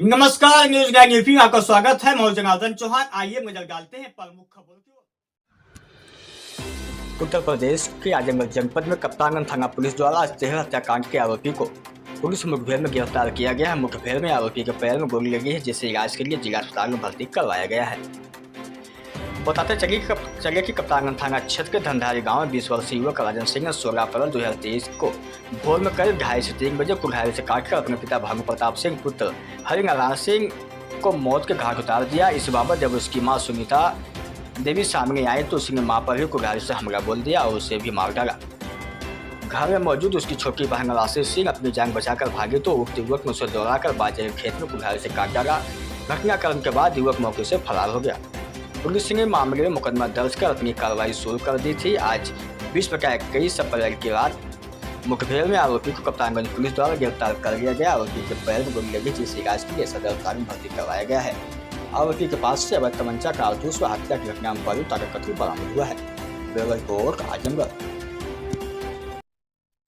नमस्कार, news 9 UP में आपका स्वागत है। मैं जनार्दन चौहान। आइए नजर डालते हैं प्रमुख खबरों की ओर। उत्तर प्रदेश के आजमगढ़ जनपद में कप्तानगंज थाना पुलिस द्वारा आज 13 हत्याकांड के आरोपी को पुलिस मुठभेड़ में गिरफ्तार किया गया है। मुठभेड़ में आरोपी के पैर में गोली लगी है, जिसे इलाज के लिए जिला अस्पताल में भर्ती करवाया गया है। बताते चलिए कि कप्तानगंज थाना क्षेत्र के धनधारी गांव में 20 वर्षीय युवक राजन सिंह ने 16 अप्रैल 2023 को भोर में करीब 2:30 से 3 बजे कुल्हाड़ी से काटकर अपने पिता भानु प्रताप सिंह पुत्र हरिनारायण सिंह को मौत के घाट उतार दिया। इस बाबत जब उसकी मां सुनीता देवी सामने आई तो उसने मां पर ही कुल्हाड़ी से हमला बोल दिया और उसे भी मार डाला। घर में मौजूद उसकी छोटी बहन राशि सिंह अपनी जान बचाकर भागी तो उक्त युवक ने उसे दौड़ाकर बाजे के खेत में कुल्हाड़ी से काट डाला। घटनाक्रम के बाद युवक मौके से फरार हो गया। पुलिस ने मामले में मुकदमा दर्ज कर अपनी कार्रवाई शुरू कर दी थी। आज 20/21 अप्रैल की रात मुठभेड़ में आरोपी को कप्तानगंज पुलिस द्वारा गिरफ्तार कर लिया गया। आरोपी के पैर में गोली लगी, जिसे इलाज के लिए सदर अस्पताल में भर्ती करवाया गया है। आरोपी के पास से अवैध तमंचा, कारतूस व हत्या की घटना में ताकत बरामद हुआ है। Bureau report Azamgarh.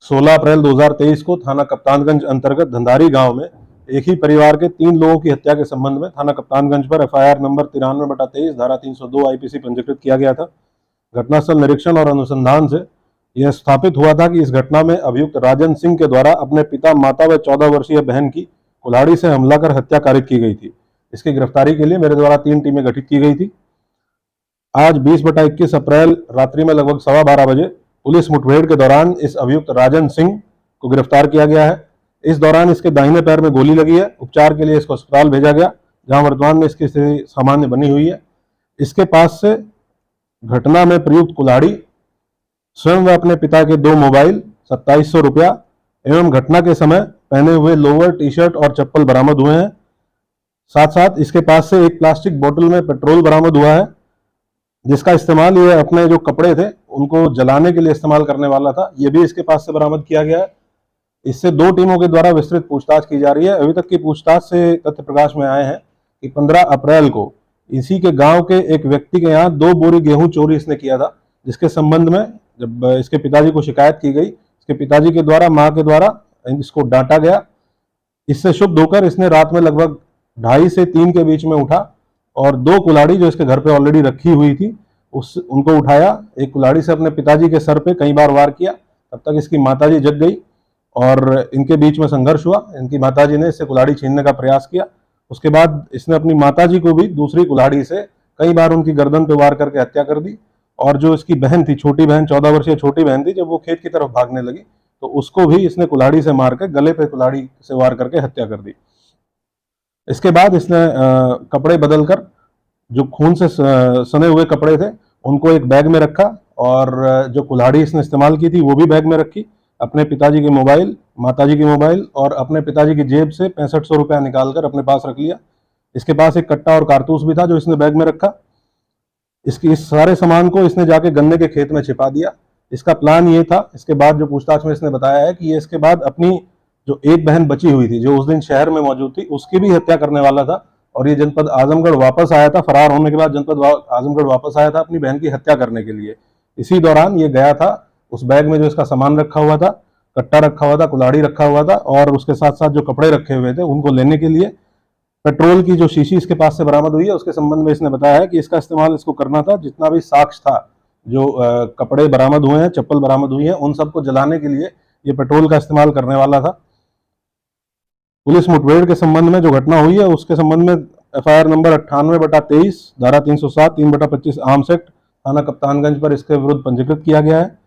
16 अप्रैल 2023 को थाना कप्तानगंज अंतर्गत धंधारी गांव में एक ही परिवार के 3 लोगों की हत्या के संबंध में थाना कप्तानगंज पर एफआईआर नंबर 93/23 धारा 302 आईपीसी पंजीकृत किया गया था। घटनास्थल निरीक्षण और अनुसंधान से यह स्थापित हुआ था कि इस घटना में अभियुक्त राजन सिंह के द्वारा अपने पिता, माता व 14 वर्षीय बहन की कुल्हाड़ी से हमला कर हत्या कारित की गई थी। इसकी गिरफ्तारी के लिए मेरे द्वारा 3 टीमें गठित की गई थी। आज 20/21 अप्रैल रात्रि में लगभग 12:15 बजे पुलिस मुठभेड़ के दौरान इस अभियुक्त राजन सिंह को गिरफ्तार किया गया है। इस दौरान इसके दाहिने पैर में गोली लगी है। उपचार के लिए इसको अस्पताल भेजा गया, जहां वर्तमान में इसकी स्थिति सामान्य बनी हुई है। इसके पास से घटना में प्रयुक्त कुल्हाड़ी, स्वयं व अपने पिता के 2 मोबाइल, 2700 रुपया एवं घटना के समय पहने हुए लोअर, टी-शर्ट और चप्पल बरामद हुए हैं। साथ साथ इसके पास से एक प्लास्टिक बोतल में पेट्रोल बरामद हुआ है, जिसका इस्तेमाल ये अपने जो कपड़े थे उनको जलाने के लिए इस्तेमाल करने वाला था। ये भी इसके पास से बरामद किया गया है। इससे 2 टीमों के द्वारा विस्तृत पूछताछ की जा रही है। अभी तक की पूछताछ से तथ्य प्रकाश में आए हैं कि 15 अप्रैल को इसी के गांव के एक व्यक्ति के यहाँ 2 बोरी गेहूं चोरी इसने किया था, जिसके संबंध में जब इसके पिताजी को शिकायत की गई, इसके पिताजी के द्वारा, मां के द्वारा इसको डांटा गया। इससे क्षुब्ध होकर इसने रात में लगभग 2:30 से 3 के बीच में उठा और 2 कुल्हाड़ी जो इसके घर पे ऑलरेडी रखी हुई थी उनको उठाया। एक कुल्हाड़ी से अपने पिताजी के सर पे कई बार वार किया। तब तक इसकी माताजी जग गई और इनके बीच में संघर्ष हुआ। इनकी माताजी ने इससे कुल्हाड़ी छीनने का प्रयास किया। उसके बाद इसने अपनी माताजी को भी दूसरी कुल्हाड़ी से कई बार उनकी गर्दन पे वार करके हत्या कर दी। और जो इसकी बहन थी, छोटी बहन, 14 वर्षीय छोटी बहन थी, जब वो खेत की तरफ भागने लगी तो उसको भी इसने कुल्हाड़ी से मार के गले पे कुल्हाड़ी से वार करके हत्या कर दी। इसके बाद इसने कपड़े बदलकर, जो खून से सने हुए कपड़े थे, उनको एक बैग में रखा और जो कुल्हाड़ी इसने इस्तेमाल की थी वो भी बैग में रखी। अपने पिताजी के मोबाइल, माताजी के मोबाइल और अपने पिताजी की जेब से 6500 रुपया निकालकर अपने पास रख लिया। इसके पास एक कट्टा और कारतूस भी था जो इसने बैग में रखा। इस सारे सामान को इसने जाके गन्ने के खेत में छिपा दिया। इसका प्लान ये था, इसके बाद जो पूछताछ में इसने बताया है कि ये इसके बाद अपनी जो एक बहन बची हुई थी, जो उस दिन शहर में मौजूद थी, उसकी भी हत्या करने वाला था। और ये जनपद आजमगढ़ वापस आया था। फरार होने के बाद जनपद आजमगढ़ वापस आया था अपनी बहन की हत्या करने के लिए। इसी दौरान ये गया था, उस बैग में जो इसका सामान रखा हुआ था, कट्टा रखा हुआ था, कुल्हाड़ी रखा हुआ था और उसके साथ साथ जो कपड़े रखे हुए थे उनको लेने के लिए पेट्रोल की जो शीशी इसके पास से बरामद हुई है, उसके संबंध में इसने बताया है कि इसका इस्तेमाल इसको करना था। जितना भी साक्ष्य था, जो कपड़े बरामद हुए हैं, चप्पल बरामद हुई है, उन सबको जलाने के लिए ये पेट्रोल का इस्तेमाल करने वाला था। पुलिस मुठभेड़ के संबंध में जो घटना हुई है उसके संबंध में एफआईआर नंबर 98/23 धारा 307 3/25 आर्म्स एक्ट थाना कप्तानगंज पर इसके विरुद्ध पंजीकृत किया गया है।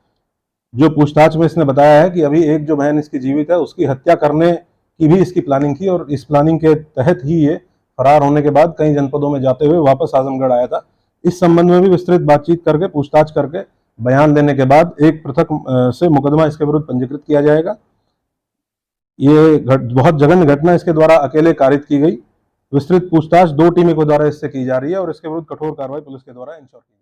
जो पूछताछ में इसने बताया है कि अभी एक जो बहन इसकी जीवित है, उसकी हत्या करने की भी इसकी प्लानिंग थी और इस प्लानिंग के तहत ही ये फरार होने के बाद कई जनपदों में जाते हुए वापस आजमगढ़ आया था। इस संबंध में भी विस्तृत बातचीत करके, पूछताछ करके बयान देने के बाद एक पृथक से मुकदमा इसके विरुद्ध पंजीकृत किया जाएगा। ये बहुत जघन्य घटना इसके द्वारा अकेले कारित की गई। विस्तृत पूछताछ 2 टीमों के द्वारा इससे की जा रही है और इसके विरुद्ध कठोर कार्रवाई पुलिस के द्वारा इंश्योर की